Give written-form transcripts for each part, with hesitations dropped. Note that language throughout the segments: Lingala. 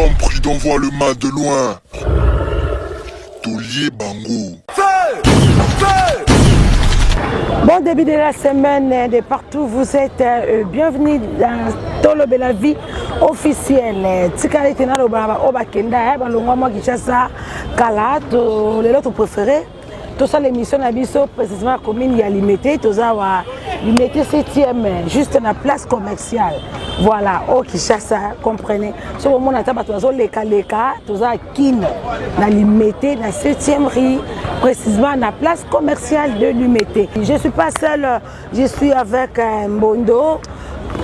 L'homme prudent voit le mal de loin. Tolier Bango. Bon début de la semaine de partout, vous êtes bienvenue dans Tolobe la vie officielle. Tikali tena lo baba obakenda ba longwa mo Kinshasa kala to les autres préférés. Tout ça l'émission na biso précisément commune ya limité to za wa limité 7e juste na place commerciale. Voilà, au Kinshasa, comprenez. Ce moment on taba to zo leka to za kin na limité na 7e rue précisément na place commerciale de limité. Je suis pas seule, je suis avec Mbondo.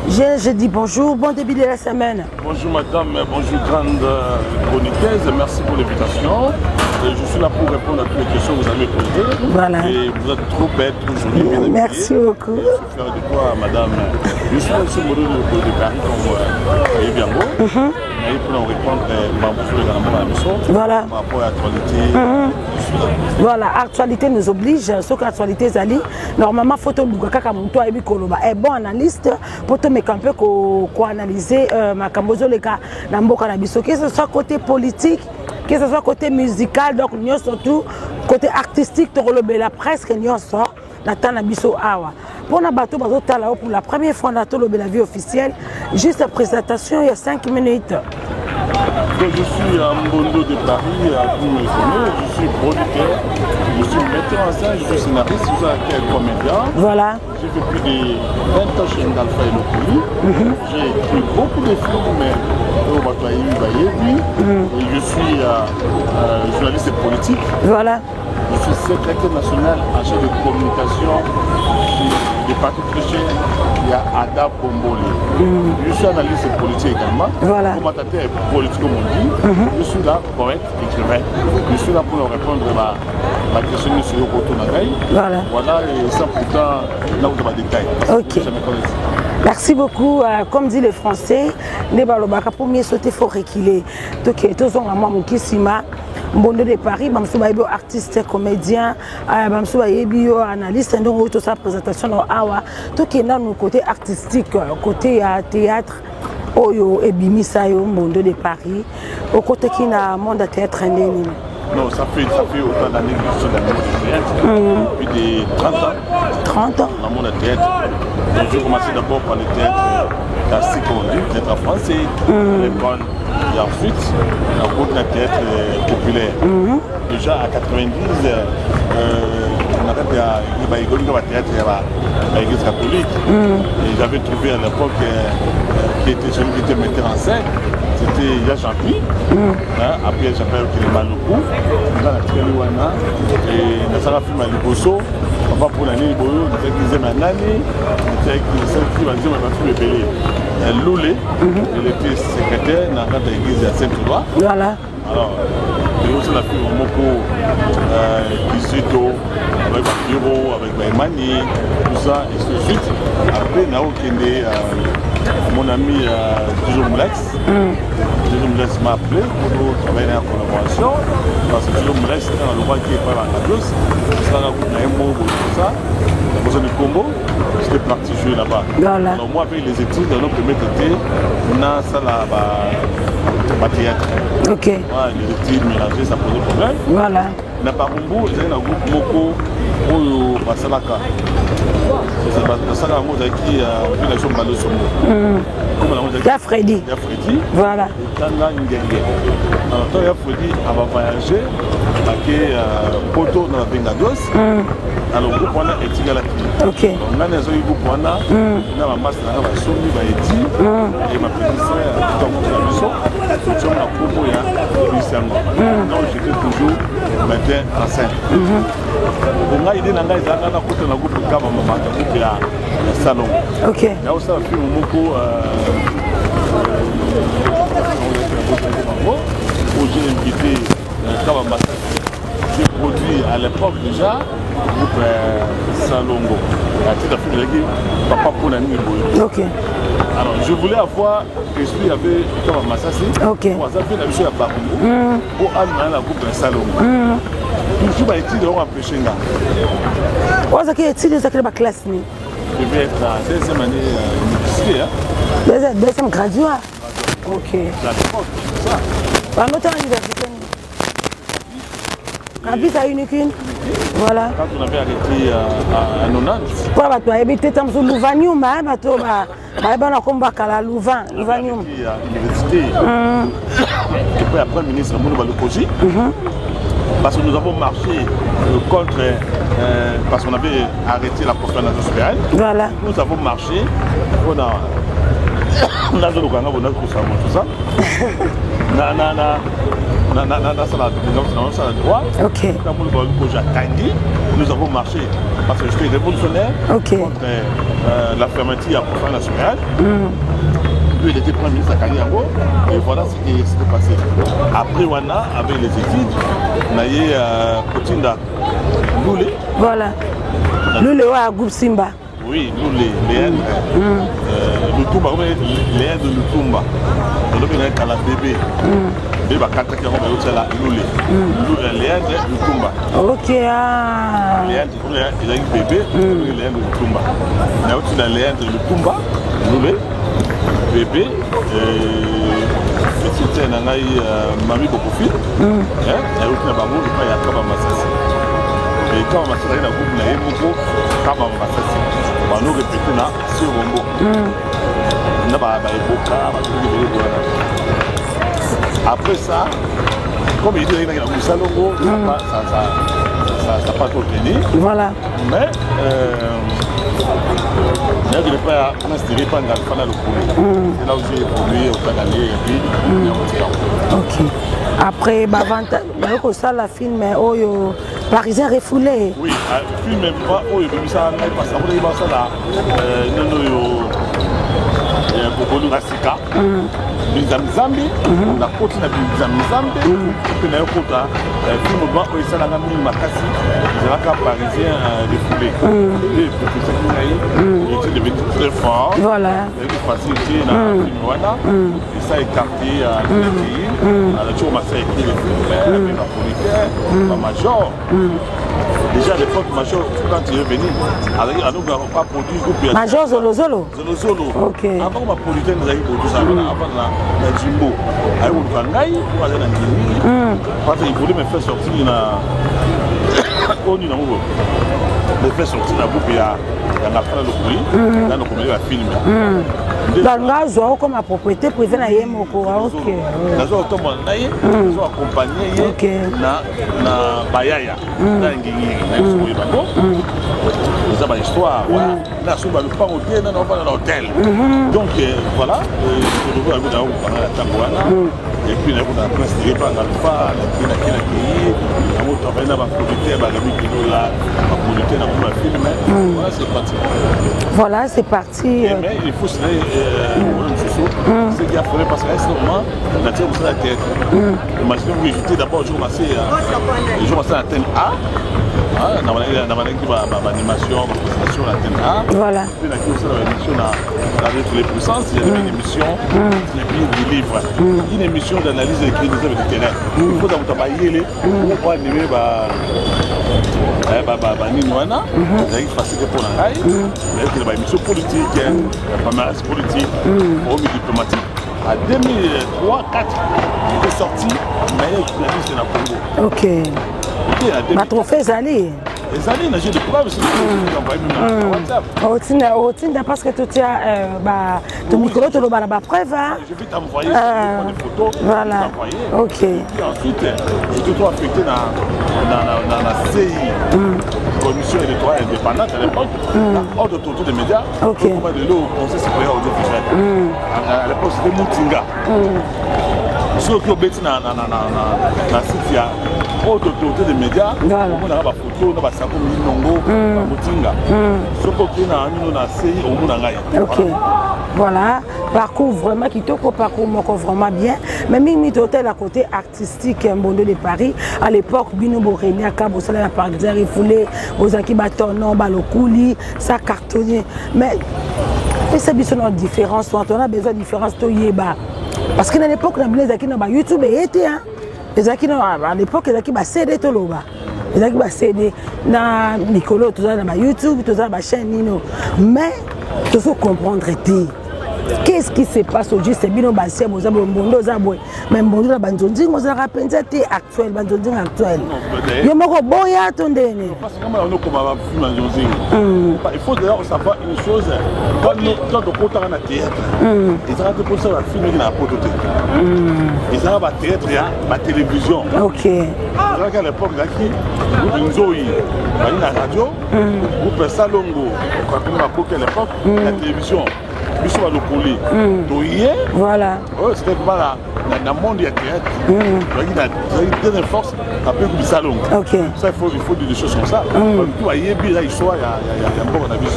Je dis bonjour, bon début de la semaine. Bonjour madame, bonjour grande chroniqueuse, merci pour l'invitation. Je suis là pour répondre à toutes les questions que vous avez posées. Voilà. Et vous êtes trop bête, trop jolie, bien habillée. Merci beaucoup. Je suis fier de toi madame. Je suis aussi modèle de Paris comme bien beau. Et pour nous répondre à la mission. Voilà. Par rapport à l'actualité. Voilà, actualité nous oblige, ce qu'actualité Zali. Normalement, photo Bougaka Monto et Bikoloba est bon analyste pour te mettre un peu analyser ma cambozo les cas d'Amboka Nabiso, que ce soit côté politique, que ce soit côté musical, donc nous surtout côté artistique, la presque nous sort dans Nabiso Awa. Pour la bateau pour la première fois dans la vie officielle, juste la présentation il y a 5 minutes. Donc, je suis à Mbondo de Paris, vous me connaissez, je suis producteur, je suis metteur en scène, je suis scénariste, je suis comédien. Voilà. J'ai fait plus de 20 ans chez Ndalfa et Lokuli. J'ai écrit beaucoup de films, mais je suis journaliste politique. Voilà. Je suis secrétaire national en charge de communication du parti Triché. Il y a Ada Bomboli. Je suis analyste politique également. Voilà. Commentateur politique comme on dit. Je suis là, poète, écrivain. Je suis là pour leur répondre à la question de M. Yokoto Nagaï. Voilà. Voilà, et sans pourtant, là vous avez des détails. Ok. Merci beaucoup. Comme dit les Français, les balobaka pour mieux sauter, il faut reculer. Donc, tous ont un moment qui s'y m'a. Mbondo de Paris, je suis artiste, comédien, je suis analyste, donc toute sa présentation dans Awa, tout qui est dans le côté artistique, côté théâtre, Oyo et Bimisayo, Mbondo de Paris, au côté qui n'a monde de théâtre. Non, ça fait autant d'années que je suis dans le monde du théâtre, depuis de 30 ans. 30 ans dans le monde du théâtre. Donc, j'ai commencé d'abord par le théâtre classique, le théâtre français, les bonnes. Et ensuite, on a un théâtre populaire. Déjà à 90, on avait un théâtre à l'église catholique. Et j'avais trouvé à l'époque qui était celui qui était metteur en scène. C'était Yachampi. Après, j'appelle Kilemaloko. Dans la Trialouana. Et dans la film à Liboso. On va pour l'année Liboyo. On était qui ma nani. On était qui s'est dit, on va faire le bélé. Loulé, il était secrétaire dans l'église de Saint-Éloi. Voilà. Alors, il y a aussi la fille Moko, Kisito, avec Bakiro, avec Baimani, tout ça, et ainsi de suite. Après, Nao Kende, mon ami Dijon-Moulex. Dijon-Moulex m'a appelé pour travailler en collaboration. Parce que Dijon-Moulex, c'est un endroit qui est pas dans la douce. C'est un endroit tout ça. La maison du Congo. J'étais parti jouer là-bas. Voilà. Alors moi avec les études, dans nos premiers étés, on a ça là-bas, théâtre. Ok. Voilà, les études mélangées, ça posait problème. Voilà. Na Barumbu, il y a un groupe Moko, Oyo, Basalaka. Basalaka, moi j'ai qui a la chambre de Somo. Il y a Freddy. Il y a Freddy. Voilà. Et Tanga Ngenge. Alors toi, il y a Freddy, on va voyager, avec Poto dans la Bengados. Alors le groupe on a étudié la clinique. Ok. Donc là, les groupe on a ma masse là, ma somme, ma étude et ma présidence dans mon émission. Donc on a proposé à donc j'étais toujours matin en scène. Donc là, il est dans la côté de la groupe de Kaba Maman, la groupe de salon. Ok. Il y a aussi un film Moko où j'ai invité Kaba Maman. J'ai produit à l'époque déjà le groupe Salongo. À titre de Papa pour la nuit. Ok. Alors je voulais avoir, je suis avec Kaba Massassi. Ok. Pour ça, je suis à Barumbu. Pour amener la groupe Salongo. Toujours à étudier en Péchenga. Vous avez étudié dans quelle classe? Je vais être à la deuxième année universitaire. Deuxième graduat. Ok. C'est à l'époque, c'est ça. Bah, notre université. Campus à Unicune. Voilà. Quand on avait arrêté à 90. Pourquoi tu as habité dans le Louvanium, hein, tu as combat à la Louvain, Louvanium. À l'université. Et puis après, le ministre Mounou Balokoji. Parce que nous avons marché contre, parce qu'on avait arrêté la profanation souveraine. Voilà. Nous avons marché, on a tout ça. Ok. Nous avons marché parce que j'étais révolutionnaire contre la fermeture à profanation souveraine. Lui, il était premier ministre à Kanyango, et voilà ce qui s'était passé. Après Wana, avec les études, on a eu Kotinda Loulé. Voilà. Loulé à Groupe Simba. Oui, Loulé, les Lutumba, les de Lutumba. On a eu la bébé. Bébé a 4 ans, on a eu la Loulé. Les de Lutumba. Ok. Il a eu bébé, les de Lutumba. On a eu les de Lutumba, Loulé. Bébé, c'était un Mami Bokofil, et il y a eu un bateau, il y a un Massassi. Et quand on a fait un groupe, il y a eu beaucoup de Massassi. On a répété sur Rombo. On a après ça, comme il dit, il y a un Salongo, ça n'a pas trop tenu. Voilà. Mais je ne vais pas m'inspirer par le fanal. C'est là où j'ai évolué au Canadien et puis ok. Après, ça la film Parisien refoulé. Oui, le film même pas où il y a ça parce que il y a ça là Bobolo Rasika. Bizamizambi, on a continué à Bizamizambi, et puis on a eu film au bas où il s'est là Makassi, c'est là qu'un Parisien refoulé. Et puis c'est qu'il était devenu très fort. Voilà. Il y a eu facilité dans le film Wana, et ça a écarté à la tour Massa écrit le film, la policière, la major. Déjà à l'époque, Major, quand il est venu, à nous n'avons pas produit groupe. Major Zolo. Ok. Avant ma politique, nous avons produit ça avant la Jimbo. À Oukangaï, pour aller dans Guinée. Parce qu'il voulait me faire sortir au Ninaoubo. Me faire sortir la groupe et à la fin de l'Okouï, dans le premier film. Dans comme ma propriété privée na yemoko. OK. Nazo tomo naye, nazo accompagner na Bayaya, na Ngingiri, na Soui Bango. Nous avons l'histoire, voilà. Là sur le pan hôtel, on va dans l'hôtel. Donc voilà, je revois dans la Tangoana. Et puis on a prince de pas l'alpha, la qui on a travaillé dans la producteur, la musique là, la producteur dans le film. Voilà, c'est parti. Voilà, c'est parti. Mais il faut se c'est qui a fallu parce que moment, on a tiré pour la tête. Imaginez vous évitez d'abord le jour passé à l'antenne A. Dans l'animation, la présentation à l'antenne A. Voilà. Puis on a aussi l'émission avec les puissances, il y a une émission qui livre. Une émission d'analyse et de critique du terrain. Il faut d'abord travailler pour animer Ninoana, c'est facile pour la raille, il y a une émission politique, pas mal politique, homme diplomatique. En 2003-2004, il est sorti meilleur journaliste de la Congo. Ok. Ma trophée Zali. Les années, j'ai des preuves, c'est WhatsApp. Parce que tu as ton micro, tu as preuve. Je vais t'envoyer des photos. Voilà. Ok. Et ensuite, je te trouve affecté dans la CI, Commission électorale indépendante à l'époque, hors d'autorité des médias. Ok. De l'eau au Conseil supérieur audiovisuel. À l'époque, c'était Moutinga. Ceux qui ont été dans la site, il y a autre autorité des médias. On a des photos, on a des sacs, on a des Moutinga. Ceux qui ont été dans la CI, on a des ok. Voilà, parcours vraiment qui te parcours vraiment bien. Mais Mimi Totel à côté artistique Mbondo de Paris. À l'époque, Bino Boreni à Cabo, ça la Parisien refoulé, Ozaki Batonon, Balokouli, ça cartonné. Mais c'est une différence, on a besoin de différence. Parce qu'à l'époque, on a besoin YouTube et était. À l'époque, il y a CD Toloba. Il y a CD na Nicolo, tout ça, YouTube, tout ça, chaîne Nino. Mais il faut comprendre. Qu'est-ce qui se passe aujourd'hui? C'est bien au bassin, vous avez un bon dos, mais bon dos, vous avez rappelé actuel, actuel. Il y a un bon ya attendez. Parce que comme on a vu il faut d'ailleurs savoir une chose. Quand on compte en théâtre, ils ont pour ça la film qui n'a pas de théâtre. Ils ont un théâtre, la télévision. Ok. À l'époque, il y a la radio, vous faites ça longo. Quand on a à l'époque, la télévision. Voilà. C'était pas dans le monde, il y a théâtre. Il y a des forces après le salon. Ça, il faut dire des choses comme ça. Il y a une histoire, il y a un bon avis.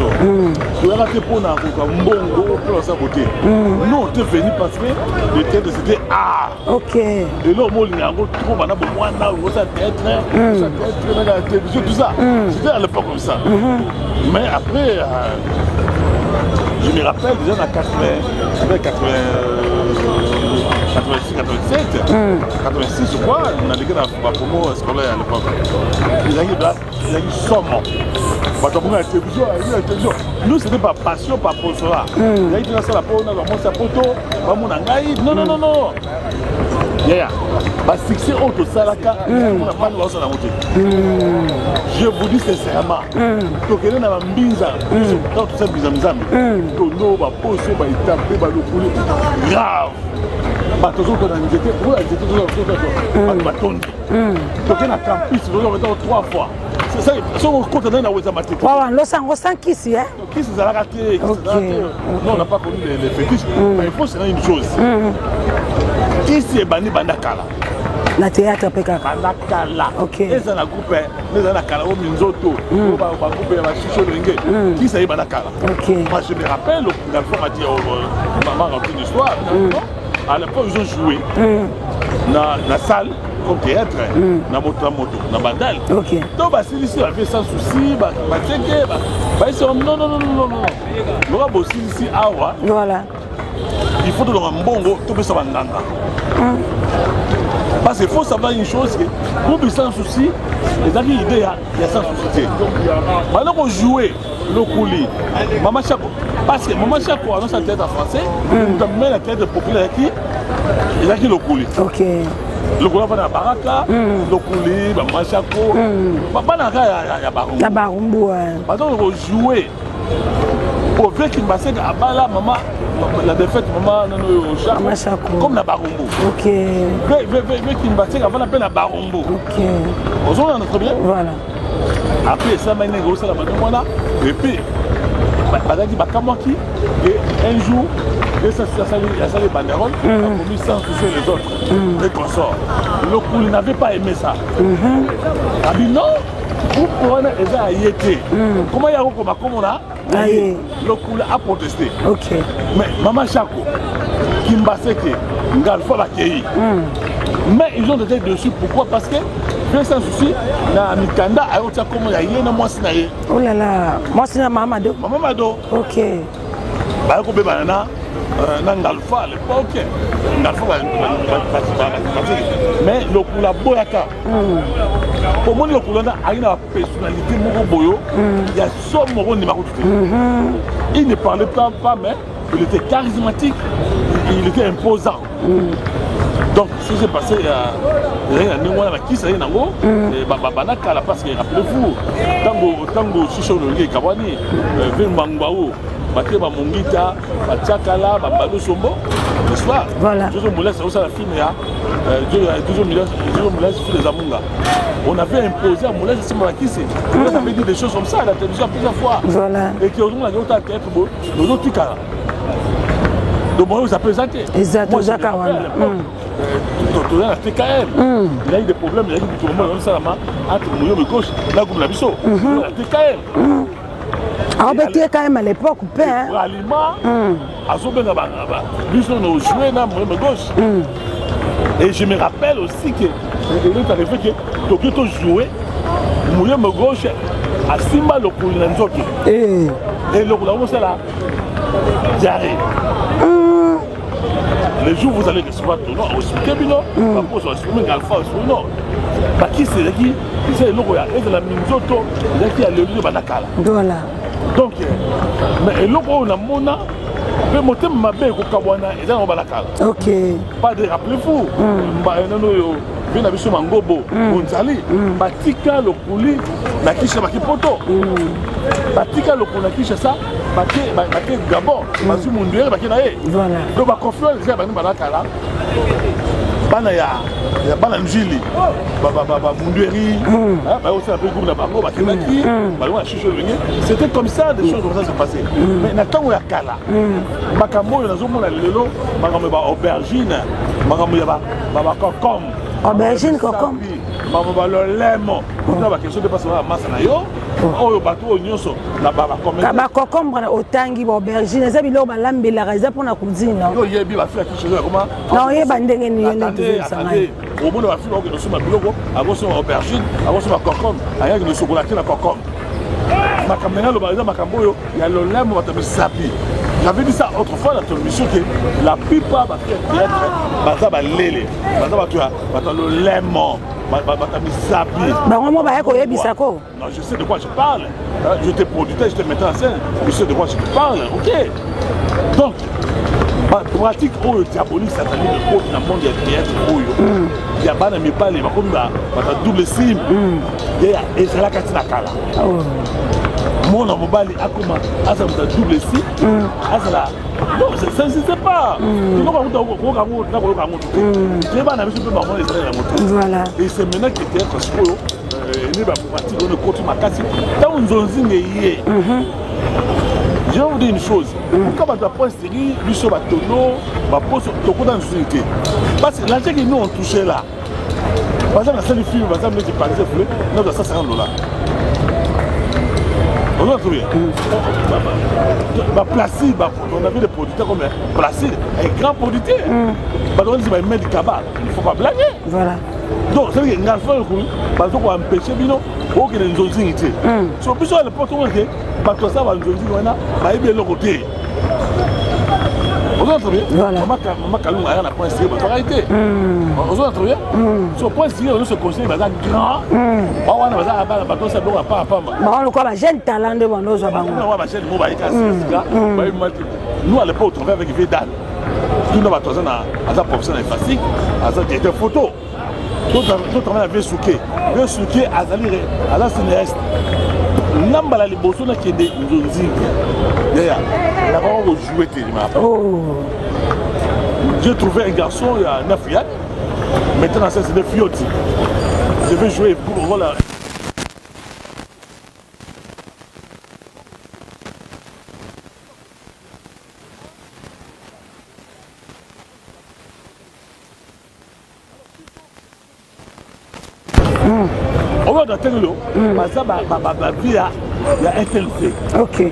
Il y a un bon saboter. Nous, on est venus parce que le théâtre, c'était art. Et là, on a trop la télévision, tout ça. C'était à l'époque comme ça. Mais après, je me rappelle déjà dans 86, je crois, on a été dans la promo scolaire à l'époque. Il y a eu somme. La télévision. Nous, ce n'était pas passion, pas pour cela. Il y a eu dans la promo, on a commencé à photo, non. Succès auto salaka, on n'a pas de la montée. Je vous dis sincèrement, donc il y a un mbinza, quand tout ça bizarre, tono, poso, tapé, grave. Toujours dans les étés, vous avez été toujours bâton. Donc il y a un campus, vous avez été 3 fois. C'est ça, si on compte dans la Ouézamaté. On sent qui c'est, hein? Qui c'est la raté? Non, on n'a pas connu les fétiches, mais il faut se dire une chose. Ici est Bani Bandakala. La théâtre à Pékaka. Bandakala. Ok. Et ça n'a coupé, mais ça n'a qu'à la Minzoto. On va couper la chicho de Ringue. Qui c'est Bandakala? Ok. Moi je me rappelle, la fois m'a dit, maman raconte une histoire. À l'époque, ils ont joué dans la salle. Comme théâtre, na moto, na bandal. Donc, ici, on fait sans souci, voilà. Il faut donner un bon gros, tout ça va parce qu'il faut savoir une chose, pour sans souci, les amis, il y a sans souci. Maintenant qu'on joue le coulis, Maman Chako, parce que Maman Chako annonce la théâtre français, on met la théâtre populaire qui il a qui le coulis. Ok. Le coulis va dans la baraka, le coulis, Maman Chako, il y a Barumbu. Il y a Barumbu. Maintenant on joue. Au fait qu'il m'a dit à Bala, maman, la défaite, maman, au Chako, comme la Barumbu. Ok. Mais qu'il m'a dit avant la peine à Barumbu. Ok. On s'en rend très bien. Voilà. Après ça, m'a négocié la maman, et puis, un jour, et ça les banderoles, a commis sans soucier les autres, les consorts. Le coup, il n'avait pas aimé ça. Il a dit non. Pour un été, comment il y a comme on a le coup a protesté. Mais Maman Chako, Kimbaseke, Ngalfa Bakei. Mais ils ont été dessus. Pourquoi? Parce que, sans souci, na Mikanda a eu comme il y a une moitié. Oh là là, moi c'est Mamado. Mamado. Ok. Bah, on peut banana. Ngalfa à l'époque, mais le Kula Boyaka, pour moi le Kula a une personnalité boyo, il y a son moro il ne parlait pas, mais il était charismatique, il était imposant. Donc ce qui s'est passé, il y a qui s'est nango, Banaka parce que rappelez-vous, tango Chicho le Kawani, Vimangbaou. Bateba Mungita, Bachakala, Babalo Sombo, n'est-ce pas? Voilà. Jojo Moulès, c'est aussi la film, Jojo Moulès, les Amunga. On avait imposé à Moulès, c'est moi qui c'est. On avait dit des choses comme ça à la télévision plusieurs fois. Voilà. Et qui aujourd'hui, on a théâtre, nos autres Tikara. Donc, on nous a présenté. Exactement, Jacques Awanda. Il a TKM. Il a eu des problèmes, il a eu des problèmes entre Mouillon et gauche, là, comme la Bisso. Il a TKM. Ah, ben, tu es quand même à l'époque, ou pas, hein? Et je me rappelle aussi que il est arrivé que Tokyo jouait, Mouillon gauche, à Simba le Koulinanzoki. Et le Koulinanzoki, c'est là. Diarrhée. Les jours où vous allez recevoir ton nom, au Sukebino, par rapport au Sukebino, Alpha, au Sukebino. Qui c'est qui c'est le Roya, et de la Minzoto, qui a le lieu de Banakala. Voilà. Donc, mais le Roya, on a Mona, Mais mon thème m'a bien kokabwana et dans balakala. OK. Pas de rappeler fou. Bien abiso mangobo onzali batika lokuli na kisha bakipoto. Batika lokuli na kisha ça baké Gabon, bazu munduere baké na ye. Voilà. Donc ba confiance déjà bani balakala. Bana ya bana njili ba mundueri ba aussi un peu groupe na bango ba kenaki ba loin chicho venir. C'était comme ça des choses comme ça se passaient. Mais na tango ya kala makambo na zo mona lelo makambo ba aubergine makambo ya ba concombre aubergine concombre makambo ba lemo na ba question de passer la masse na yo oyo bato nyonso na ba commerce ba concombre na otangi ba aubergine eza bilo ba lambela raza pona kuzina yo yebi ba fila kicho comment non yeba ndenge ni yene attendez au bout de la file on que nous biloko aboso aubergine aboso ba concombre aya que nous sokola na concombre makambo na lo ba makambo yo ya lo lemo batabisapi. J'avais dit ça autrefois dans ton émission que la plupart va faire théâtre, baza ba lele, baza ba tu as le lemon, bata misapi. Ba moi ba yako yebisa ko. Non, je sais de quoi je parle. Je t'ai producteur, je te mettais en scène. Je sais de quoi je te parle. OK. Donc pratique oyo diabolique satanique au dans monde du théâtre oyo. Il y a bana mi parler ba comme ba double sim. Et c'est là katina kala. Mon mobile a comment à ça double sim. À ça là. Non, ça ne sait pas. Voilà. Et c'est maintenant que le théâtre solo ne va pas partir dans le côté makasi. Dans une zone zingé. Je vais vous dire une chose. Quand on a point série, lui sur Batono, va poser tout dans une société. Parce que l'argent que nous on touché là. Par exemple, la scène du film, par exemple, qui parlait de nous avons $150. On a trouvé. Placide, on avait des producteurs comme Placide, un grand producteur. On dit qu'il y a du cabal, il ne faut pas blaguer. Voilà. Donc, c'est-à-dire qu'il y a un enfant qui va empêcher Bino pour qu'il y ait une zone zingité. Si on peut à l'époque, on dit que ça va une zone zingité, il y a le côté. On a trouvé. Voilà. Maman Kalou a un point serré, on a arrêté. On a trouvé. Sur point serré, on se conseille, il va être grand. On va faire un bateau, ça ne va pas. On a un jeune talent de Bando. Nous, à l'époque, on travaillait avec Védal. Tout le monde a un professionnel facile, a des photos. Tout le monde avait souké. Le souké, à la cinéaste. Nambala liboso na kende nzonzi. Yaya, la va jouer tellement. J'ai trouvé un garçon, il y a 9 ans. Maintenant, c'est des fiotti. Je vais jouer pour voilà. On va dans tel lot, parce que la vie, il y a un tel fait. OK.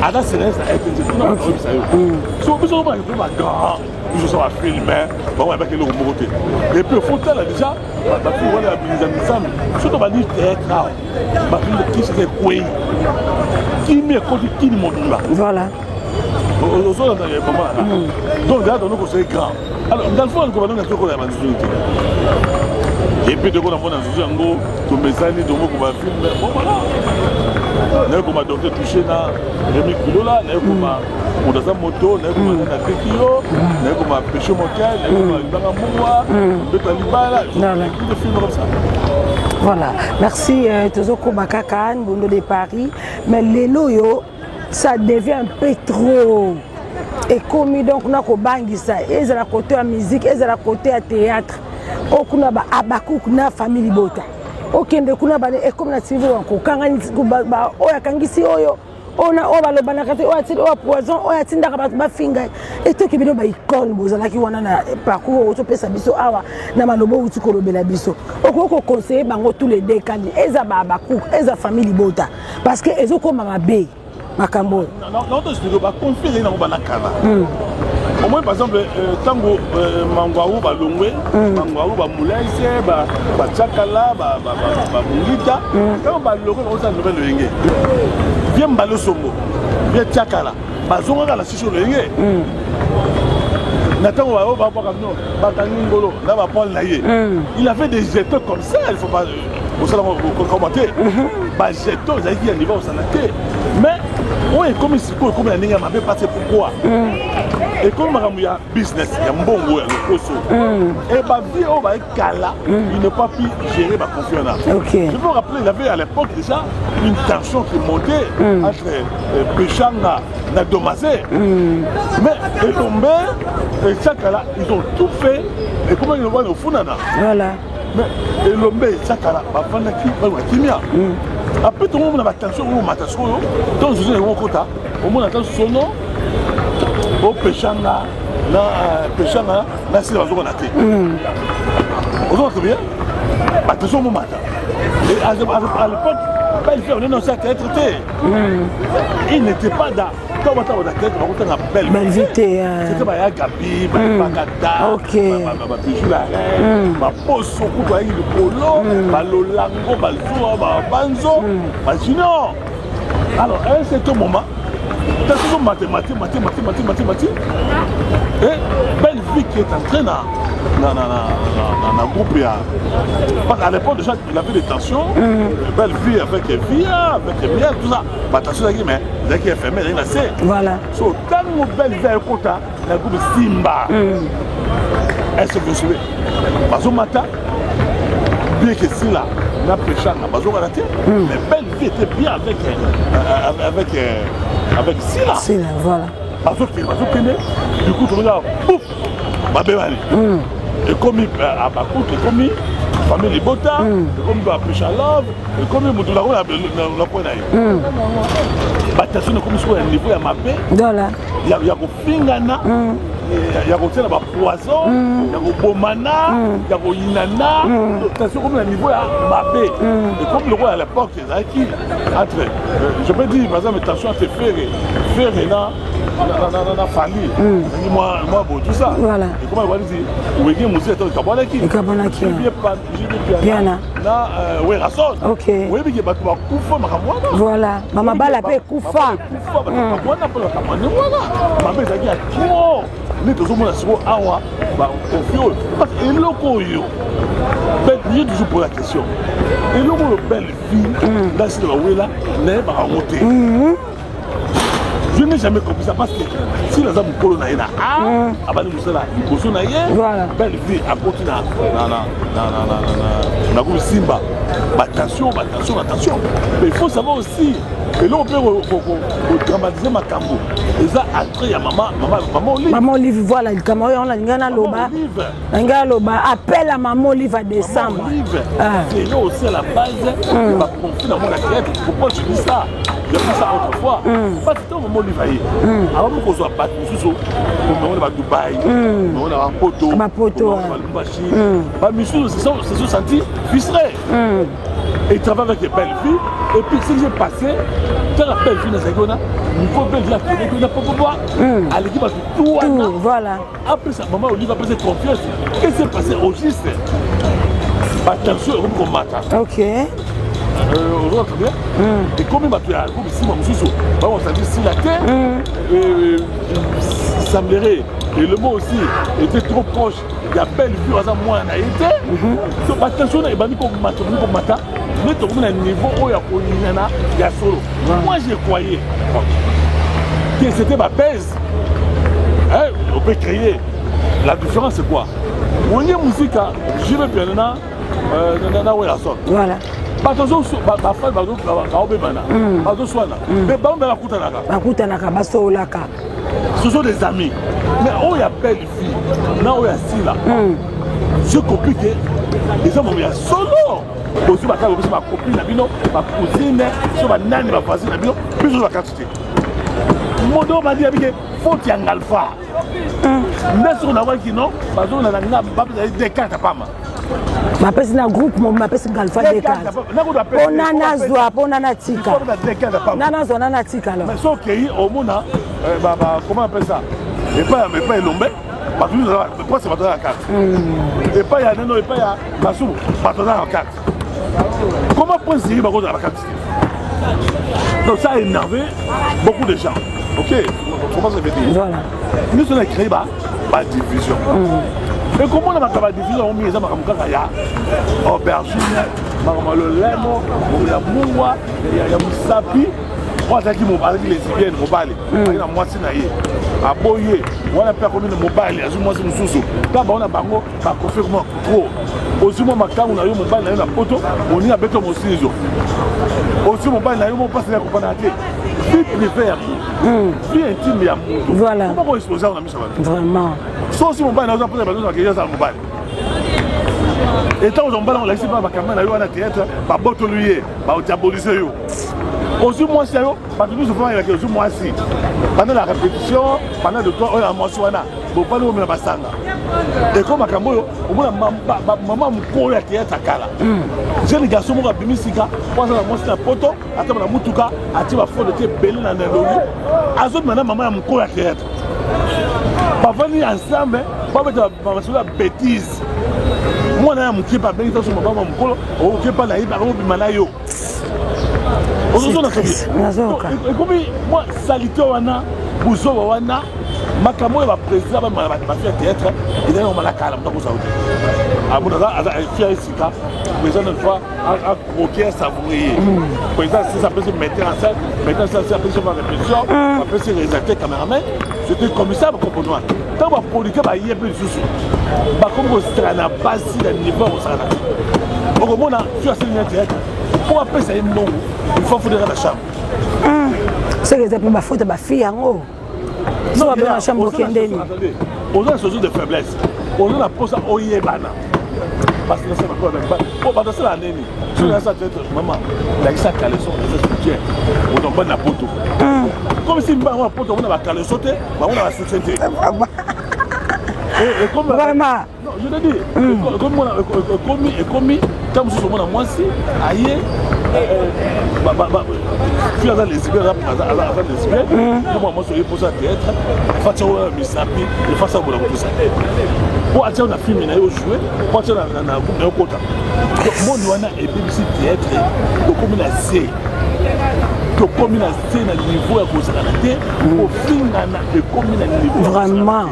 À la séance, il y a un tel fait. Non, ça y est. Si on peut se remarquer, on va grand, je vais filmer, on va mettre le côté. Et puis, il faut là déjà, on va les amis, surtout on va dire théâtre, on va dire qui c'est quoi, qui met qui monte là. Voilà. Donc là, on est grand. Alors, dans le fond, on va donner un truc à la majorité. Et puis, de quoi on a dit, on a mes de mots qu'on va filmer. Bon, voilà. On a docteur touché dans Rémi Kulola, on a une moto, on a un kilo, on a pêché mon cœur, on a un moua, on a un libala, des films comme ça. Voilà. Merci, Tozoko Bakakan, Bondo de Paris. Mais les loyaux, ça devient un peu trop. Et comme donc, on a un ça. Ils ont la côté à musique, ils ont la côté à théâtre. Okuna ba abaku kuna family bota okende kuna ba e comme na TV wanko kangani ba oya kangisi oyo ona oba lo bana kate oya tindi oya poison oya tinda ba finga eto ke bino ba icon bozala ki wana na parcours oto pesa biso awa na malobo uti ko lobela biso okoko conseiller bango tous les deux kandi eza ba abaku eza family bota parce que ezoko mama be makambo non to studio ba confier na bana kala. Au moins, par exemple, tango mangwaou ba longwe, mangwaou ba moulaïse, ba tchakala, ba moulita, quand ba longwe on s'en nouvelle lengé. Bien balo sombo, bien tchakala, ba zonga la chicho lengé. Nathan wa ba pa kamno, ba kaningolo, là ba Paul naïe. Il a fait des jetons comme ça, il faut pas au salon commenter. Ba jetons, il y a niveau au sanaté. Mais Oui, comme ici, comme la ligne m'a passé pourquoi? Et comme il y a business, il y a un bon goût, le poisson. Et bah vie au bah Kala, il n'a pas pu gérer ma confiance. Je peux rappeler, il y avait à l'époque déjà une tension qui montait entre Péchanga et Domazé. Mais Elombe et Chakala, ils ont tout fait. Et comment ils le voient au Funana? Voilà. Mais Elombe et Chakala, bah Fanaki, bah Kimia. Après tout le monde a la tension, on m'a tension, donc je suis un quota, au moins attend son nom, au Péchanga, là c'est la zone à thé. Vous entendez bien? Attention au moment. Et à l'époque, on est dans cette traité. Il n'était pas dans. Quand on a tête, on a belle vie. C'était Gabi, Bagada, ma poste, le polo, Lolango, Banzo, Junior. Alors, à un certain moment, tu as toujours mathématiques. Et belle vie qui est en train dans le groupe. Parce qu'à l'époque, déjà, il avait des tensions. Belle vie avec Via, avec Miel, tout ça. Attention, mais il y a fermé, il y a assez. Voilà. So, tant que belle vie est content, le groupe Simba. Est-ce que vous savez? Bazo Mata, bien que c'est là, n'a péché, n'a pas raté. Mais belle vie était bien avec Silla. Silla, voilà. Bazo Kene, du coup, tu regardes, pouf, ma bébé. Et comme à Bakout, et comme famille Libota, et comme à Péchalov, et comme Moudoularou, la Poinaï. Battation de commission à niveau à Mapé. Il y a Fingana, il y a Poison, il y a Bomana, il y a Inana. Attention comme à niveau à Mapé. Et comme le roi à l'époque, je peux dire, par exemple, attention à te faire na famille. Moi, tout ça. Voilà. Et comment on va dire, où est-ce que vous êtes au Kabonaki? Kabonaki. Bien là. Là, oui, Rasson. Ok. Oui, mais il y a pas de Koufa, Makamwana. Voilà. Maman Bala paie Koufa. Makamwana pour la Kamanouana. Maman Zagi a trop. Mais tout le monde a sur Awa, confiant. Parce que l'oko yo. Il y a toujours pour la question. Et l'oko belle vie, là c'est le Wela, n'est pas remonté. Je n'ai jamais compris ça parce que si les hommes colons n'aient pas, belle vie à continuer na groupe Simba. Attention. Mais il faut savoir aussi, et là on peut dramatiser ma cambo. Et ça après il y a maman Olive. Maman Olive, voilà, le Cameroun, on a Ngana Loba. Appelle à maman Olive à décembre. C'est là aussi à la base, il va confier dans mon activité. Pourquoi je dis ça? J'ai vu ça autrefois. Parce que au moment où il va y avant qu'on soit battu, on va à Dubaï, on va à Poto, on va à Michou, se sont sentis frustrés. Et ils travaillent avec des belles filles. Et puis, si j'ai passé, tu as la belle fille dans cette zone, il faut belle fille à pas pouvoir. À l'équipe, tout. Voilà. Après ça, maman Olive a pris confiance. Qu'est-ce qui s'est passé au juste? Attention, on va combattre. Ok. Et comme il m'a fait un groupe ici, on s'est dit si la terre semblerait, et le mot aussi était trop proche, il y a belle vue à moins en Haïti. Donc attention, il m'a dit qu'on m'a mais tout le monde a un niveau où il y a solo. Moi j'ai croyé que c'était ma baisse. On peut créer. La différence c'est quoi? On y a musique, je vais bien là, voilà. Attention, ce sont des amis. Mais où il y a belle fille, là où il y a Silla, c'est compliqué. Les hommes, il y a solo. Aussi, ma copine, ma cousine, ma nani, ma voisine, plus de la quantité. Mon dos m'a dit qu'il faut qu'il y ait un alpha. Mais si on a vu qu'il non, on a des cartes à pas mal. Ma personne dans groupe, ma personne dans alpha des cartes. On a nazwa, on a natika. On a natika alors. Mais sauf qu'il au monde, comment on appelle ça? Et pas Elombe, pas c'est pas la carte. Et pas il y a Neno, et pas il y a Bassou, pas dans la carte. Comment prendre Siri dans la carte? Donc ça a énervé beaucoup de gens. Ok, comment ça veut dire? Voilà. Nous sommes créés par division. Et comment on a fait la division? On a mis les aubergines, le lemo, il y a Moua, il y a Moussapi. on a dit que les lesbiennes mobile na mwasi na ye aboye wana pe comme mobile azu mwasi mususu kaba on a bango ba confirmer trop aussi moi makangu na yo mobile na poto oni abeto mosizo aussi mobile na yo mo passe na kopana te vie privée vie intime ya mutu voilà comment exposer on a mis ça vraiment so si mobile na yo poser besoin que ça mobile et tant on balance la ici ba caméra na yo na théâtre ba boto lui ba diaboliser yo aussi moi c'est yo parce que nous souvent avec aussi moi si pendant la répétition pendant le temps on a moi soana bon pas nous mais basanga et comme akambo au moins maman mko ya théâtre kala jeune garçon mo bimisika kwa ça moi c'est la poto ata na mutuka ati ba fo de te belé na ndolo azo maintenant maman mko ya théâtre pas venir ensemble pas mettre la bêtise moi na mki pas bien ça sur maman mko o ke pas na iba ko bimana yo et comme moi salito wana buzo wana makamo ba président ba faire théâtre et d'ailleurs on la kala mtako saudi abuna za faire sika président une fois a croquer savourer président ça peut se mettre en scène maintenant ça peut se faire répétition ça peut se réaliser caméraman c'était commissaire pour comprendre tant ba politique ba yé peu susu ba comme strana basi de niveau ça là au moment tu as signé théâtre pour appeler ça une longue il faut foutre dans la chambre c'est que c'est pas faute ba fille en non bien la chambre kendeni on a ce genre de faiblesse on a la pose au yebana parce que c'est pas avec pas oh bah c'est la neni tu as ça tête maman la ça caleçon c'est soutien on tombe na poto comme si on a poto on a caleçon on a la soutien et comme vraiment non je te dis comme on a commis comme si on a moi si aïe tu as les lesbiennes comment moi je pose à théâtre face au misapi et face à tout ça pour attirer on a filmé na yo jouer pour attirer na groupe na kota donc moi wana et BBC théâtre to comme la C to comme la C na niveau ya kozala te au finga na et comme na niveau vraiment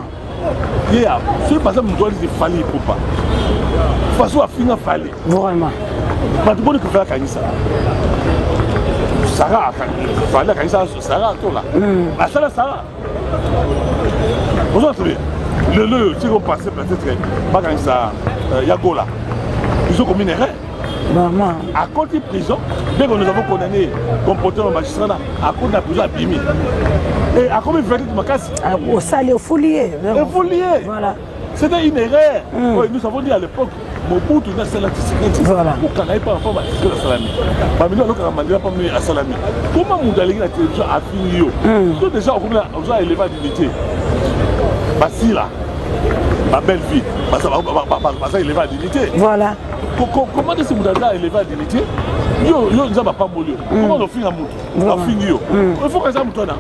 yeah c'est pas ça me doit dire fallait pour pas façon à finga fallait vraiment pas de bonne que faire kanisa Sarah fallait kanisa Sarah tout là ah ça là Sarah vous entendez le si vous passez peut-être pas kanisa Yagola ils ont commis une erreur vraiment à cause de prison dès que nous avons condamné comportement magistrat à cause de la prison à Bimi et à combien de verdict Makassi au salé au foulier voilà c'était une erreur nous avons dit à l'époque Mobutu na sala tisiketi voilà pour qu'on n'aille pas en forme à salami mamilo alors qu'on m'a pas mis à salami comment moudali la télévision a fini yo tout déjà on a élevé la dignité basila ma belle fille ça élevé la dignité voilà comment est-ce que moudali a élevé la dignité yo nous avons pas molio comment on finit à moudou on finit yo il faut que ça moutona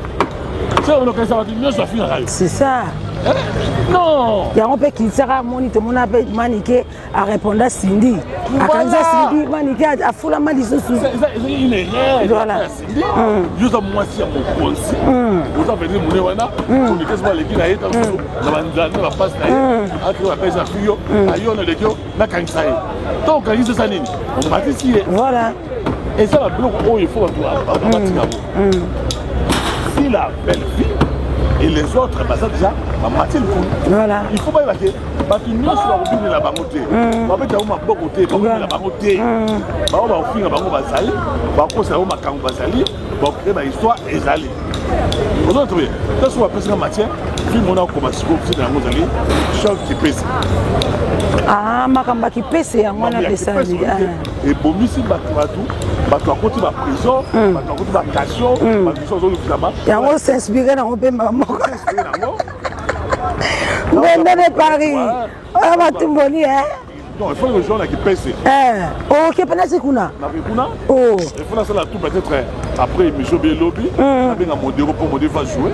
c'est on a ça va dire ça finit à c'est ça non il y a un peu qui sera monité mon appel maniqué à répondre à Cindy à Kanza Cindy maniqué à foula maliso sous c'est une erreur voilà Cindy juste moi si à mon conseil vous avez dit mon wana on dit que les gars est dans la passe là à que la pêche à fio ayo na lekio na Kanza donc Kanza ça nini on va ici voilà et ça la bloc oh il faut si la belle fille et les autres bah ça déjà ma moitié le coup voilà il faut pas évacuer parce que nous sommes au la bangoté on va mettre ma bokoté pas la bangoté ba on va finir bango bazali ba ko ça ma kango bazali ba créer ma histoire ezali vous autres ça soit presque en matière puis mon a commencé c'est dans mozali chose qui pèse ah makamba qui pèse ya mwana pesa et bomisi batou bato akoti ba prison bato akoti ba cachot bato so zo lukama ya on s'inspirer na on peut maman de Paris on va tout voler hein non il faut que les gens là qui pèsent oh qui pendant c'est kuna oh il faut ça la tout peut-être après monsieur Belobi avec un modéro pour modéro va jouer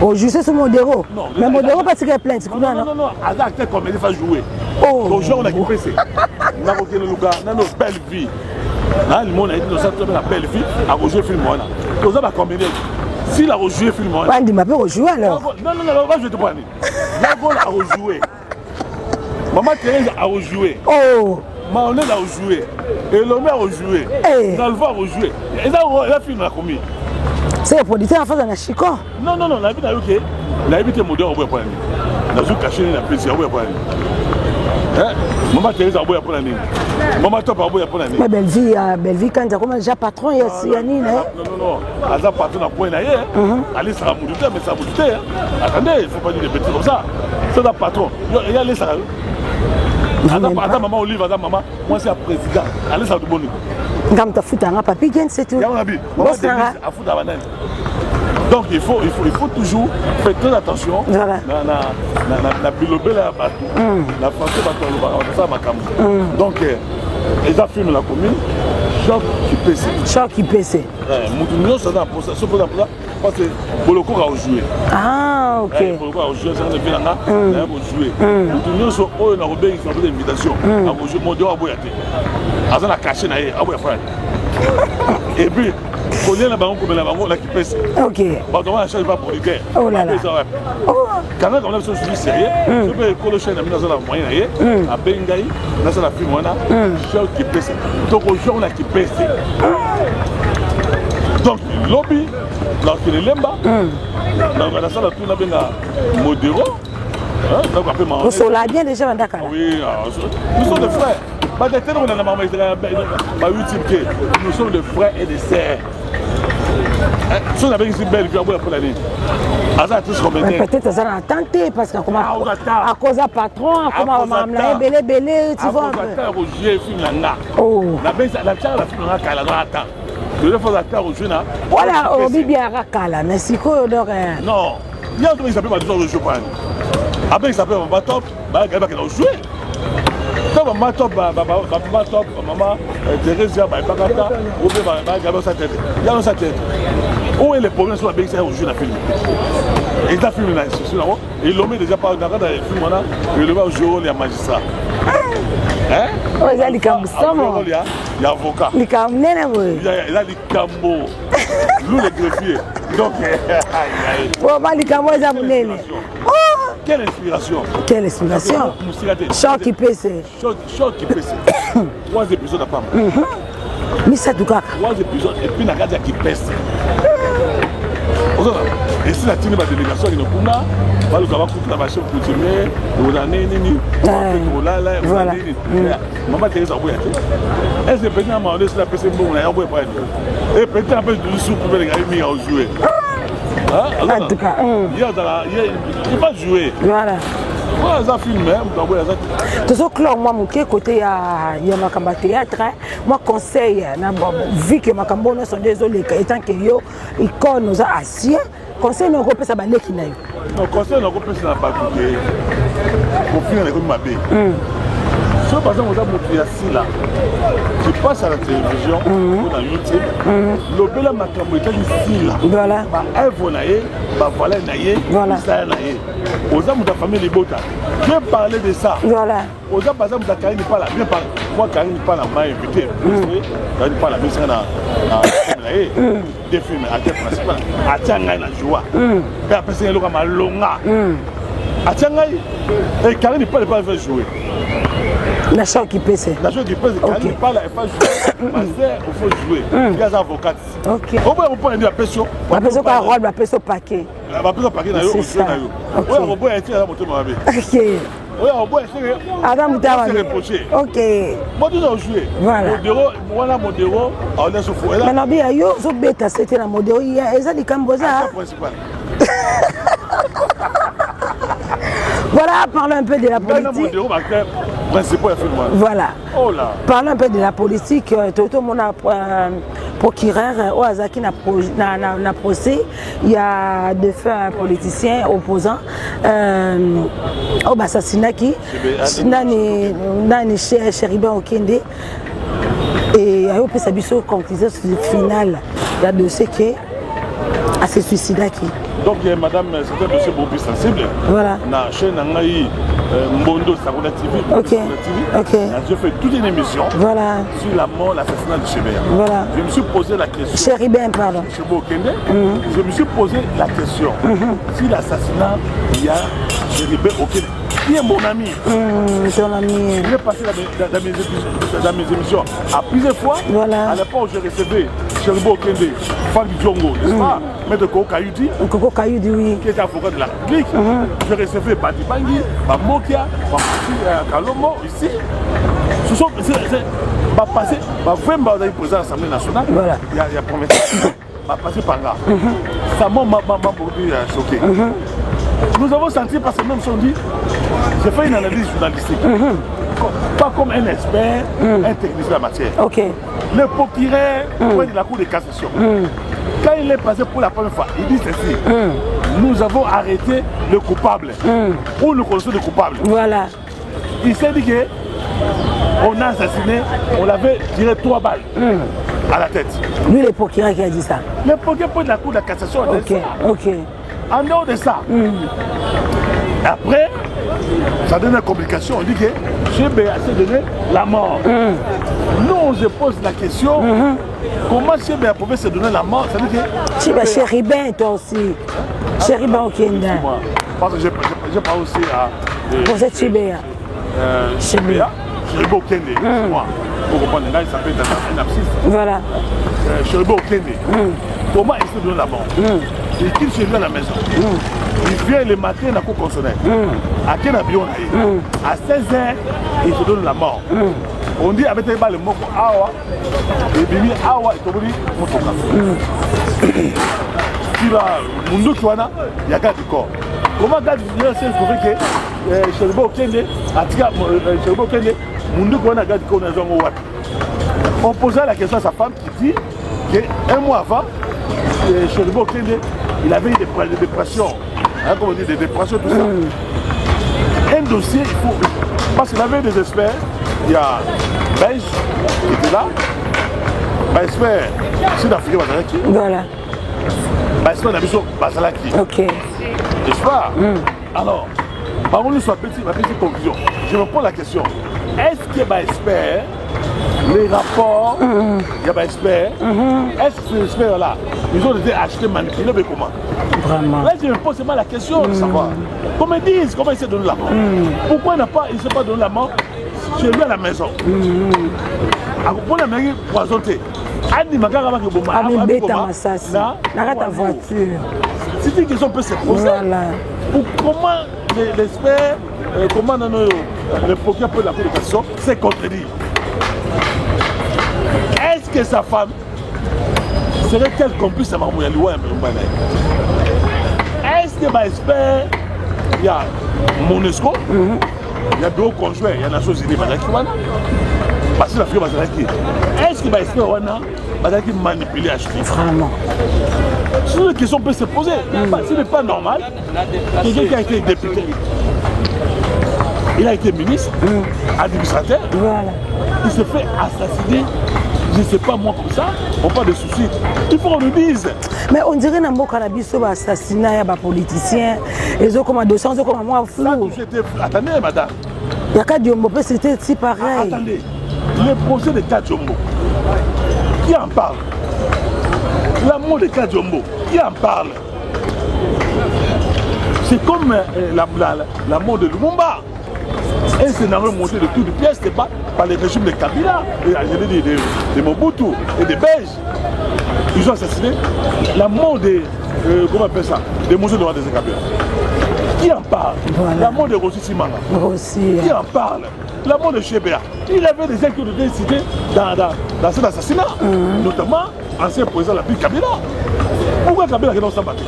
oh je sais ce modéro mais modéro pas tirer plainte kuna non acteur comédie va jouer oh donc gens là qui pèsent na ko kele luka na no belle vie na le monde a dit nous ça la belle vie à rejouer film là to ça va combiner si la rejouer film là pas dit m'a pas rejouer alors non va jouer te prendre la goal a rejouer maman Thérèse a rejoué oh Mahomet a rejoué et l'homme a rejoué Nalva a rejoué et là la film a commis C'est le producteur en face de la Chico. Non, la vie n'a eu que. La vie est moderne au bout de la vie. Dans caché la plaisir au bout de la Maman Thérèse a bout de la nuit. Maman Top a bout de la nuit. Mais belle vie, quand tu as comme déjà patron, il y a Yanine. Non. Elle a patron à point d'ailleurs. Allez, ça va mourir, mais ça va mourir. Attendez, il ne faut pas dire des bêtises comme ça. C'est un patron. Il y a les salariés. Attends, maman Olive, attends, maman. Moi, c'est un président. Allez, ça va tout bon. Quand tu as foutu un papier, c'est tout. Donc il faut toujours faire très attention. La bilobé là partout. La français va tout. Donc ils ont filmé la commune. Choc qui PC. Moutounio ça dans pour ça. Parce que Boloko a joué. Ah ok. Boloko a joué ça depuis là. Il a joué. Moutounio so on a robé une sorte d'invitation. A joué mon dieu a boyaté. Azan a caché na a boya frère. Et puis on est là-bas, on est là-bas, on est qui pèse. Ok. On a changé pas pour les guerres. Oh là là. Quand on a besoin de sérieux, je peux coller chez nous dans la moyenne, à Bengaï, dans la film, on a choc qui pèse. Donc aujourd'hui, on a qui pèse. Donc, lobby, lorsqu'il est là-bas, dans la salle, on a bien modéré. Donc, après, on s'en bien déjà dans Dakar. Oui, nous sommes des frères. Nous sommes des frères et des sœurs. Si on avait une belle vie pour l'année, peut-être que ça a tenté parce qu'à cause de patron, à cause de belé, tu vois. Voilà, on vit bien à Rakala, mais si quoi donc. Non, il y a un truc qui s'appelle Madison Rojo. Après, il s'appelle Mamatop, il va jouer. Quand maman top, maman Thérèse, Bakata, ou bien sa tête. Il y a dans sa tête. Où est le problème sur la BX au jeu de la film? Et il a filmé là, et il l'a mis déjà par dans le film, il le met au jeu, il y a magistrat. Hein? Il y a les cambos. Il y a avocat. Les cambos, il y a les cambos. Nous les greffiers. Donc, les cambos, ils ont quelle inspiration! Quelle inspiration! Choc qui pèse. Choc qui pèse. 3 épisodes à Pam. Mais ça tout cas. 3 épisodes et puis Nagadia qui pèse. Et si la tine ma délégation qui nous a, va le avoir coupé la machine pour continuer. On a nini. Voilà. Maman Thérèse a bouillé. Est-ce que peut-être à un moment donné, si la personne bon, on a bouillé pas. Et peut-être un peu de soupe pour les gars mis à jouer. En tout cas, il va jouer. Voilà. Ça filme, tout ce que moi, mon côté, il y a ma théâtre. Moi, conseil, vu que ma cambo sont désolés, étant que yo, icône nous a assis, conseil, nous repère ça, balé qui n'a eu. Non, conseil, nous repère ça, pas coupé. Pour finir, on m'a bé. Si par exemple, on a montré assis là, qui passe à la télévision, ou dans YouTube, le bel macambo est ici là. Voilà. Elle va naïe, voilà naïe, ça naïe. Aux hommes de la famille Libota, viens parler de ça. Voilà. Aux hommes, par exemple, Karine n'est pas là. Viens parler. Moi, Karine n'est pas là, m'a invité. Karine n'est pas là, mais c'est là. Des films, à quel principal. À Tiangaï, la joie. Et après, c'est un longa. À Tiangaï, et Karine n'est pas là, elle va jouer. La chose qui pèse. La chose qui pèse, Karine n'est pas là, elle va jouer. Ma sœur, il faut jouer. Il y a des avocats. Ok. On peut dire la pression. La pression par rôle, la pression paquet. La pression paquet, c'est ça. Ok. On peut être là, ok. Oui, on peut essayer. Adam ok. Moi, tu dois jouer. Voilà. Voilà, Modéro, on est sur fou. Mais non, bien, yo, zo bêta, c'était la Modéro. Il y a des Camboza. Voilà, parlons un peu de la politique. Voilà. Oh là. Parlons un peu de la politique. Tout le monde a procureur au Azaki n'a procès. Il y a deux faits politiciens opposants au assassinat qui nani Chéribin Okende et a eu sa conclusion finale de dossier qui a se suicidé qui. Donc madame, c'est un dossier beaucoup sensible. Voilà. Na chaîne Nangaï Mbondo Sakouna TV. Ok. Ok. Je fais toute une émission. Voilà. Sur la mort, l'assassinat de Chéribin. Voilà. Je me suis posé la question. Chéribin, pardon. Je me suis posé la question. Si l'assassinat, il y a Chéribin Okende. Qui est mon ami? Ton ami. Il est passé dans mes émissions à plusieurs fois. Voilà. À l'époque où je recevais Chéribo Okende, Franck Diongo, n'est-ce pas? Maître Koko Kayudi. Koko Kayudi, oui. Qui était avocat de la République. Je recevais Badi Bangui, Mokia, Kalomo, ici. Ce sont. Va passer, va vraiment président de l'Assemblée nationale. Voilà. Il y a promesse. Va passer par là. Ça m'a choqué. Nous avons senti parce que même si on dit, j'ai fait une analyse journalistique. Pas comme un expert, un technicien de la matière. Ok. Le procureur de la Cour de cassation, quand il est passé pour la première fois, il dit ceci. Nous avons arrêté le coupable. Ou nous connaissons le coupable. Voilà. Il s'est dit que on a assassiné, on l'avait tiré 3 balles à la tête. Lui, le procureur qui a dit ça. Le procureur de la Cour de cassation a dit ça. Ok. En dehors de ça, après, ça donne une complication. On dit que Chébé a donné la mort. Nous, on se pose la question comment Chébé a pu se donner la mort. Ça veut dire que Chébé, Chéribin, toi aussi. Chéribin Okenda. Parce que j'ai parlé aussi à. Vous êtes Chébé. Chébé Okende, c'est moi. Pour comprendre, là, il s'appelle un abscisse. Voilà. Chéribo Okende. Comment il se donne la mort? Il quitte chez lui à la maison. Il vient le matin dans la cour constitutionnelle. À quel avion à 16h, il se donne la mort. On dit avec le mot Awa, et Bimi Awa, il tombe Motoka. Il va, Mundu Kwana, il y a garde du corps. Comment garde du corps s'est trouvé que Chéribo Okende, Chéribo Okende, Mundu Kwana garde du corps dans un Ouat. On posait la question à sa femme qui dit qu'un mois avant, Chéribo Okende, il avait eu des dépressions. Hein, comment on dit, des dépressions, tout ça. Un dossier, il faut. Parce qu'il avait des experts. Il y a Belge qui était là. Expert sud-africain Bazalaki. Voilà. Expert Nabiso Bazalaki. Ok. N'est-ce pas? Alors, par contre, ma petite conclusion. Je me pose la question. Est-ce qu'il y a expert les rapports, il y a des experts. Est-ce que ces experts-là, ils ont été achetés, manipulés, mais comment? Vraiment. Là, je me pose seulement la question de savoir. Comment ils disent, comment ils se donnent la main? Pourquoi il ne s'est pas donné la main chez lui à la maison? Pourquoi il n'a pas poisonné? La voiture. C'est une question peut se poser. Comment l'expert, comment le procureur de la Cour de cassation s'est contredit? Est-ce que sa femme serait qu'elle complice à Mamouya Liwa? Est-ce que l'expert, il y a Monesco, il y a deux conjoints, il y a la Nations Unies, parce que la fille est-ce que l'expert va manipuler à acheter? Vraiment. C'est une question peut se poser. Ce n'est pas normal. Quelqu'un qui a été député, il a été ministre, administrateur, voilà. Il se fait assassiner, je ne sais pas moi comme ça, on parle de suicide. Il faut qu'on le dise. Mais on dirait que dans cannabis, assassinat, il y a des politiciens, ils ont comme un dossier, ils ont comme un mois flou. Attendez, madame. Il y a Kadiombo, c'était si pareil. Attendez, le procès de Kadiombo, qui en parle? La mort de Kadiombo, qui en parle? C'est comme la mort de Lumumba. Un scénario monté de toutes les pièces, c'est pas par les régimes de Kabila, de Mobutu et des Belges. Ils ont assassiné la mort de, comment on appelle ça, de Mosé de Kabila. Qui en parle? Voilà. La mort de Rossi Simanga. Qui en parle? La mort de Chébéa. Il avait des gens qui ont été cités dans cet assassinat, notamment ancien président de la République Kabila. Pourquoi Kabila est dans sa bataille?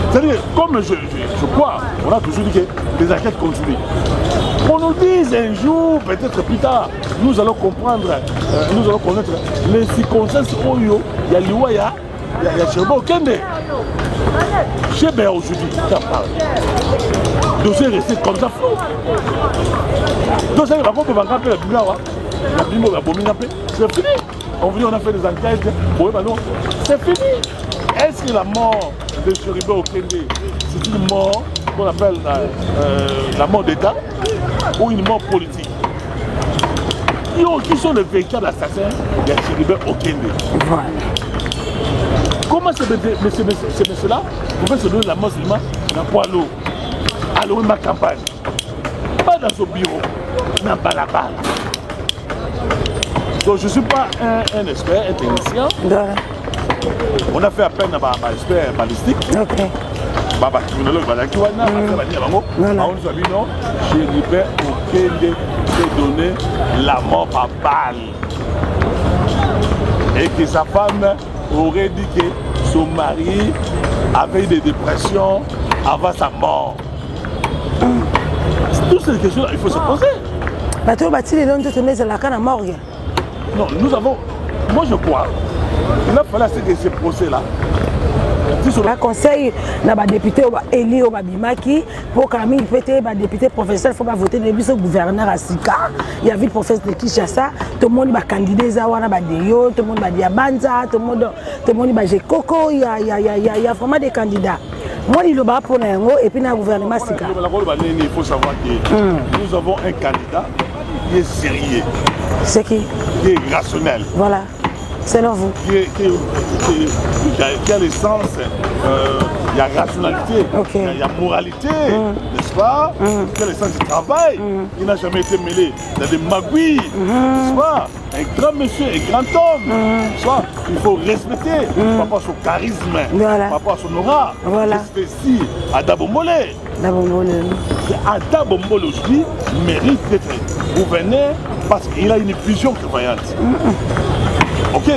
C'est-à-dire, comme je crois, on a toujours dit que les enquêtes continuent. On nous dise un jour, peut-être plus tard, nous allons comprendre, nous allons connaître les circonstances où il y a Liwaya, il y a Chéribo Okende. Chébé aujourd'hui, ça parle. Dossier resté comme ça flou. Donc, ça va pas rappeler la Bimba, la Bimba, la Bomina, c'est fini. On a fait des enquêtes, c'est fini. Est-ce que la mort de Chéribo Okende, c'est une mort qu'on appelle la mort d'État ou une mort politique? Qui sont les véritables assassins de Chéribo Okende? Voilà. Comment ces messieurs-là pouvaient se donner la mort seulement dans Poilo, à l'Ouima campagne? Pas dans son bureau, dans Balabala. Donc je ne suis pas un expert, un technicien. Voilà. On a fait appel à un expert balistique. Ok. Criminologue, je libère aucun de donner la mort par balle. Et que sa femme aurait dit que son mari avait des dépressions avant sa mort. Toutes ces questions-là, il faut se poser. Non, nous avons, moi je crois, il a fallu que ces procès-là. Un conseil na ba député élu au Babimaki pour Camille Pété ba député professeur faut pas voter le bis gouverneur à Sika il y a vu professeur de Kinshasa tout le monde ba candidat za wana ba deyo tout le monde ba diabanza tout le monde ba Jekoko il y a vraiment des candidats moi il va pour nango et puis na gouvernement Sika il faut savoir que nous avons un candidat qui est sérieux, c'est qui est rationnel, voilà. Selon vous qui a l'essence, il y a rationalité, okay. Il y a moralité, n'est-ce pas? Qui a l'essence du travail, il n'a jamais été mêlé dans des magouilles, n'est-ce pas? Un grand monsieur, un grand homme, n'est-ce pas? Il faut respecter par rapport à son charisme, voilà. Par rapport à son aura. Voilà. C'est ici, Ada Bombole. Ada Bombole aussi mérite d'être gouverneur parce qu'il a une vision prévoyante. Ok,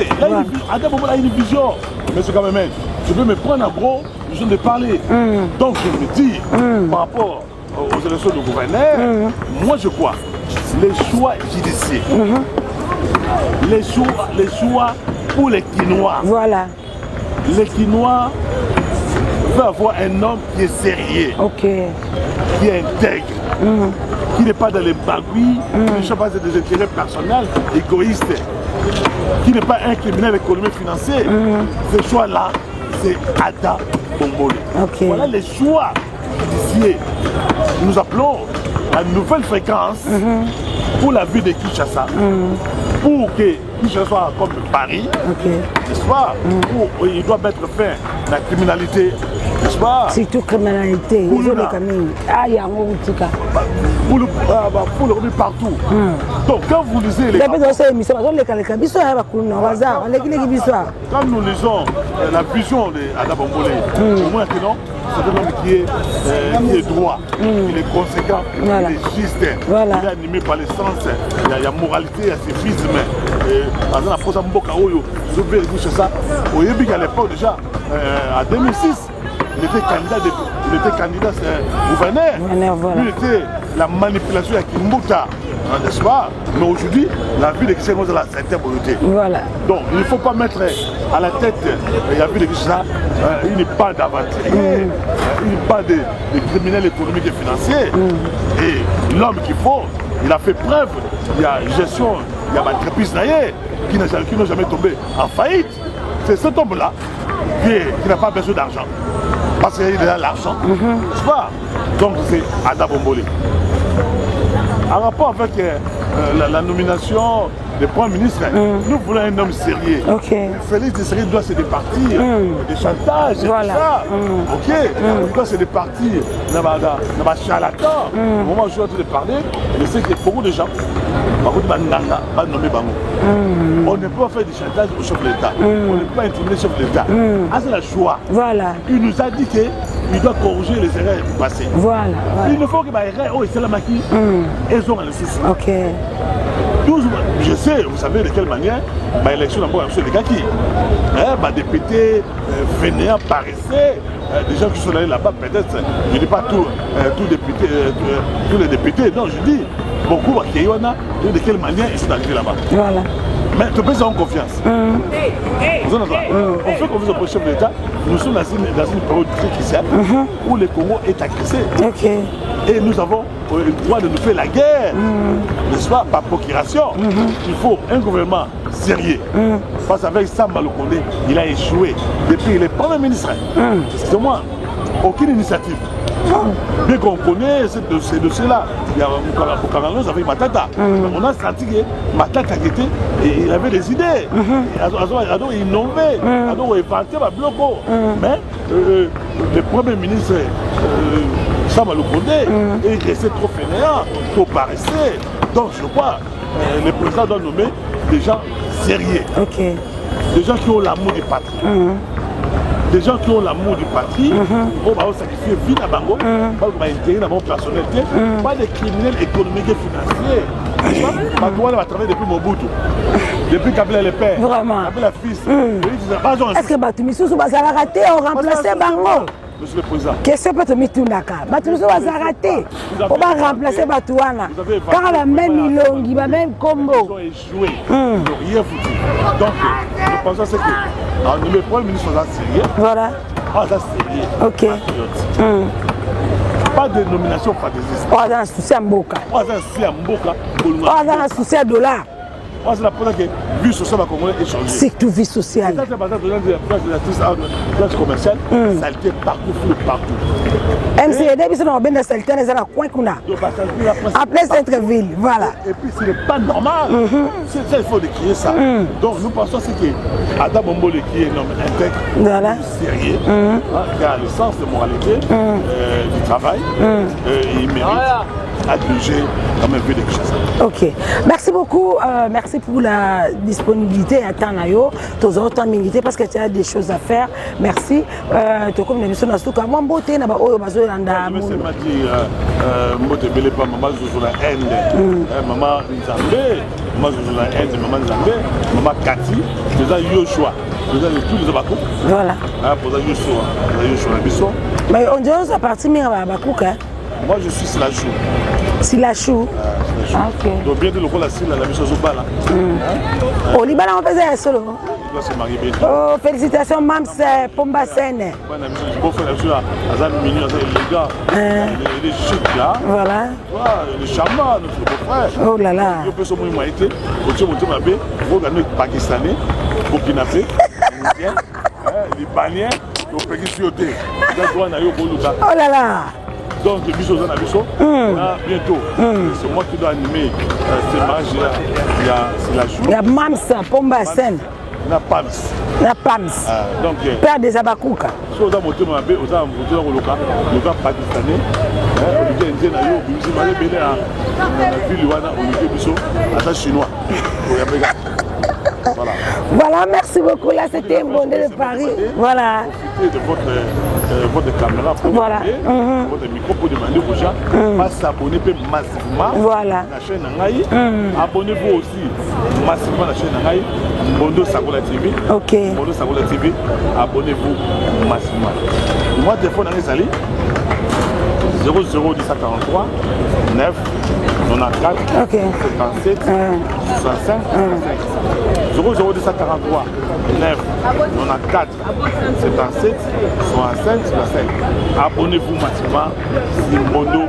Ada Bombole a une vision, mais c'est quand même, je veux me prendre en gros, je viens de parler. Donc je me dis, par rapport aux élections de gouverneur, moi je crois, les choix judiciaires, les choix pour les Quinois. Voilà. Les Quinois veulent avoir un homme qui est sérieux, qui est intègre, qui n'est pas dans les bagouilles, qui ne cherche pas des intérêts personnels, égoïstes, qui n'est pas un criminel économique financier. Ce choix-là, c'est Ada Bombole. Voilà les choix judiciaires. Nous appelons la nouvelle fréquence pour la ville de Kinshasa, pour que Kinshasa soit comme Paris, n'est-ce pas? Où il doit mettre fin à la criminalité, n'est-ce pas? Surtout criminalité, ils ont les camis. Ah, il y a un outil. Pour le remettre partout. Donc quand vous lisez quand nous lisons la vision d'Ada Bombole, au moins que non, c'est un homme qui est droit, il est conséquent, il est juste, il est animé par les sens, il y a moralité, il y a civisme. Par exemple, la Posa Mboka Oyo, je vais écouter ça. Au début, à l'époque déjà, en 2006, il était candidat gouverneur. Voilà. Il était la manipulation avec Kimbuta, n'est-ce pas? Mais aujourd'hui, la ville de Kinshasa a cette volonté. Voilà. Donc, il ne faut pas mettre à la tête de la ville de Kinshasa une part d'aventuriers, une part de criminels économiques et financiers. Et l'homme qu'il faut, il a fait preuve, il y a gestion, il y a l'entreprise qui n'a jamais tombé en faillite. C'est cet homme-là qui n'a pas besoin d'argent. Parce qu'il a l'argent, n'est-ce pas? Donc c'est Ada Bombole. En rapport avec la nomination des premiers ministres, nous voulons un homme sérieux. Félix Tshisekedi doit se départir des chantages, voilà. Tout ça. Il doit se départir dans le charlatan. Au moment où je suis en train de parler, je sais que beaucoup de gens, beaucoup de Bandanga, vont nommer Bango. On ne peut pas faire du chantage au chef de l'État. On ne peut pas intimider le chef de l'État. C'est le choix. Voilà. Il nous a dit qu'il doit corriger les erreurs du passé. Voilà. Il ne faut que les erreurs, oh, c'est la maquille, elles ont un souci. Je sais, vous savez de quelle manière l'élection d'abord M. Dekaki. Députés fainéants paraissaient, des gens qui sont allés là-bas, peut-être, je ne dis pas tous les députés, non, je dis beaucoup de quelle manière ils sont arrivés là-bas. Voilà. Mais tu peux avoir confiance. On fait confiance au chef de l'État. Nous sommes dans une période cruciale où le Congo est agressé. Et nous avons le droit de nous faire la guerre, n'est-ce pas, par procuration. Il faut un gouvernement sérieux. Parce qu'avec Samba Lukonde, il a échoué depuis le Premier ministre. Excusez-moi, aucune initiative. Bien qu'on connaît ces dossiers-là, il y a Bukaranlos avec Matata. On a senti que Matata était, et il avait des idées. Il innovait, il inventait un bloc. Mais le Premier ministre Samba Lukonde est resté trop fainéant, trop paresseux. Donc je crois le président doit nommer des gens sérieux. Ok. Des gens qui ont l'amour du patrie. Des gens qui ont l'amour du patrie, on va sacrifier vie à Bango, on va intégrer dans mon personnalité, pas des criminels économiques et financiers. Matouane va travailler depuis Mobutu, depuis Kabila le père, Vraiment. Kabila fils. Est-ce que Batumissou va rater ou remplacer Bango? Monsieur le Président. Question peut te mettre tout d'accord. Batumissou va rater. On va remplacer Batouana. Car la même Milongi, la même combo. Ils ont échoué. Ils n'ont rien foutu. Donc, je pense que le premier ministre va sérieux. Voilà. Ah, ça sérieux. Ok. Pas de nomination fantaisiste. On a un souci à Mboka. On a un souci à Mboka. On a un souci à dollar. C'est la première que vie sociale congolaise est changée. C'est tout vie sociale. Quand c'est place commerciale, saleté partout. MCD, c'est dans le saleté, c'est dans le coin qu'on a. En plein centre-ville, voilà. Et puis ce n'est pas normal. C'est il faut décrier ça. Donc nous pensons que Adam Bombo qui est un homme intègre, sérieux, qui a le sens de moralité, du travail, il mérite à diriger quand même vu des choses. Ok. Merci beaucoup. Merci pour la disponibilité à Tanayo. Tu as autant de minutes parce que tu as des choses à faire. Merci. Tu as comme une émission dans ce cas. Moi, je vais seulement dire, je ne vais pas maman Zozo la haine, maman Nzambé, maman Zozo la haine, maman Nzambé, maman Kati, déjà Yoshua, déjà tous les Abakou. Voilà. Pour ça, Yoshua, mais on dirait que ça partit de Abakou. Moi, je suis Silachou. Silachou. Ok. Donc, bien de le la Sila, la mission Zobala. Au Liban, on faisait un solo. Il doit se marier bien. Oh, félicitations, Mams Pomba Sene. Je peux faire la mignon, les gars. Il est chic là. Voilà. Il est charmant, notre beau-frère. Oh là là. Je peux se mouiller, été. Quand tu montes ma baie, il faut gagner Pakistanais, Burkinabé, Indien, Libanien, au Pékissioté. Oh là là. Donc, bientôt, c'est moi qui dois animer ce match. Il y a Mams Pomba Sene. Il y a Pams. Donc, père des Abakouka. Si on a monté ma baie, on a monté le cas pakistanais. On dit indien, on a dit chinois. Voilà, merci beaucoup. Là, c'était un bonnet de Paris. Voilà. Profitez de votre caméra pour votre micro pour demander aux gens de s'abonner massivement à la chaîne Nangaï. Abonnez-vous aussi massivement à la chaîne Nangaï. Bondo Sagola TV. Ok. Bondo Sagola TV. Abonnez-vous massivement. Moi, téléphone Nangaï Sali 001043 9 94 57 65 001043 9 94 77 65 65. Abonnez-vous massivement sur Bondo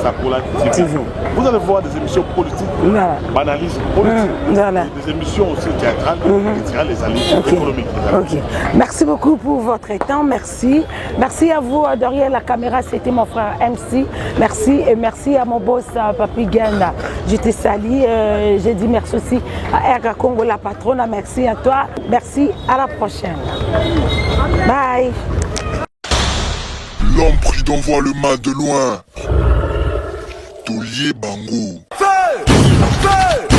Sagola TV. Vous allez voir des émissions politiques, d'analyse politique, des émissions aussi théâtrales qui tirent les alliés économiques. Ok. Merci beaucoup pour votre temps. Merci. Merci à vous derrière la caméra. C'était mon frère MC. Merci et merci à mon boss Papi Ganda. Je te salue. J'ai dit merci aussi à Erga Congo, la patronne. Merci à toi. Merci. À la prochaine. Bye. L'homme prudent voit le mal de loin. Tolier Bango. Feu!